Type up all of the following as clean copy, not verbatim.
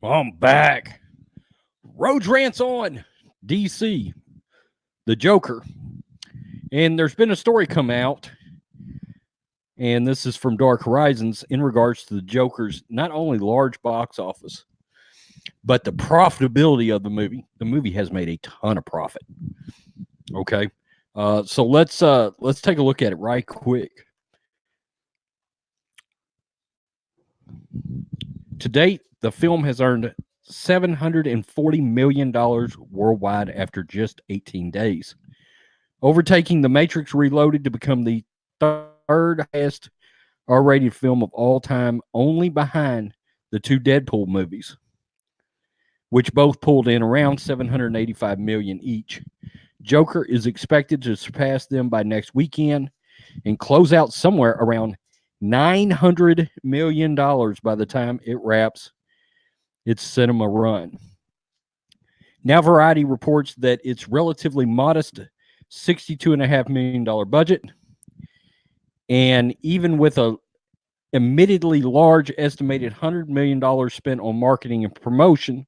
I'm back. Road Rants on DC, the Joker. And there's been a story come out, and this is from Dark Horizons in regards to the Joker's not only large box office, but the profitability of the movie. The movie has made a ton of profit. Okay. So let's take a look at it right quick. To date, the film has earned $740 million worldwide after just 18 days, overtaking The Matrix Reloaded to become the third highest R-rated film of all time, only behind the two Deadpool movies, which both pulled in around $785 million each. Joker is expected to surpass them by next weekend and close out somewhere around $900 million by the time it wraps its cinema run. Now, Variety reports that its relatively modest $62.5 million budget, and even with a admittedly large estimated $100 million spent on marketing and promotion,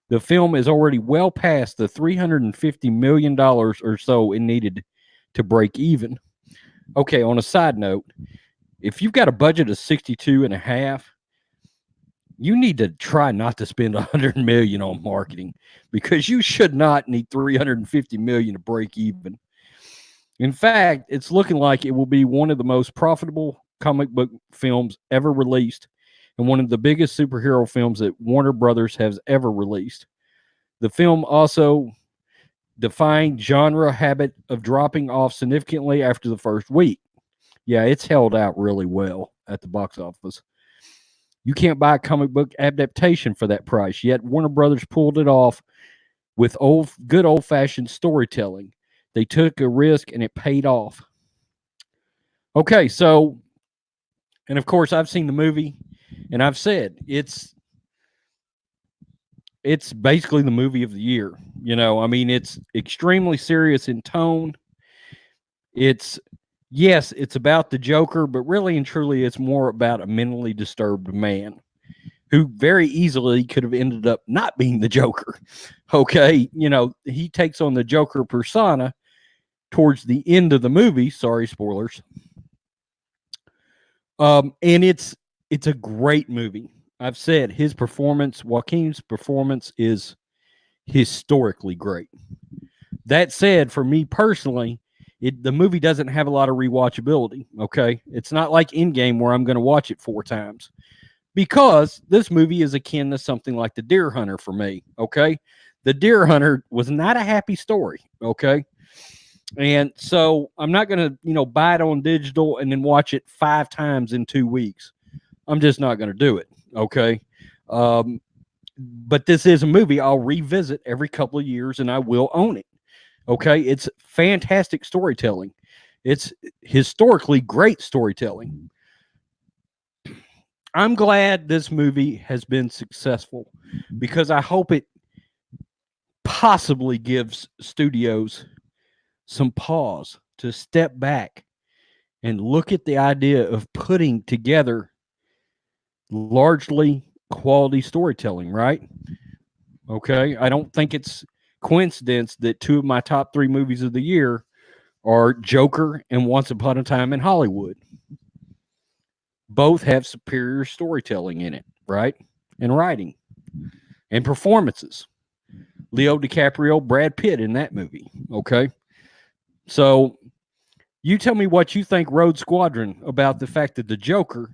the film is already well past the $350 million or so it needed to break even. Okay, on a side note, if you've got a budget of 62 and a half, you need to try not to spend 100 million on marketing, because you should not need 350 million to break even. In fact, it's looking like it will be one of the most profitable comic book films ever released, and one of the biggest superhero films that Warner Brothers has ever released. The film also defying genre habit of dropping off significantly after the first week. Yeah, it's held out really well at the box office. You can't buy a comic book adaptation for that price, yet Warner Brothers pulled it off with good old-fashioned storytelling. They took a risk and it paid off. Okay, so, and of course I've seen the movie, and I've said it's basically the movie of the year. You know, I mean, it's extremely serious in tone. Yes, it's about the Joker, but really and truly it's more about a mentally disturbed man who very easily could have ended up not being the Joker. Okay, you know, he takes on the Joker persona towards the end of the movie. Sorry, spoilers. And it's a great movie. I've said his performance, Joaquin's performance, is historically great. That said, for me personally, the movie doesn't have a lot of rewatchability. Okay, it's not like Endgame where I'm going to watch it 4 times, because this movie is akin to something like The Deer Hunter for me. Okay, The Deer Hunter was not a happy story. Okay, and so I'm not going to buy it on digital and then watch it 5 times in 2 weeks. I'm just not going to do it. Okay. But this is a movie I'll revisit every couple of years, and I will own it. Okay. It's fantastic storytelling. It's historically great storytelling. I'm glad this movie has been successful, because I hope it possibly gives studios some pause to step back and look at the idea of putting together largely quality storytelling, right? Okay. I don't think it's coincidence that 2 of my top 3 movies of the year are Joker and Once Upon a Time in Hollywood. Both have superior storytelling in it, right? And writing and performances. Leo DiCaprio, Brad Pitt in that movie. Okay. So you tell me what you think, Road Squadron, about the fact that the Joker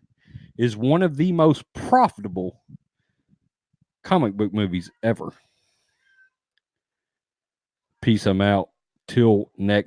is one of the most profitable comic book movies ever. Peace. I'm out. Till next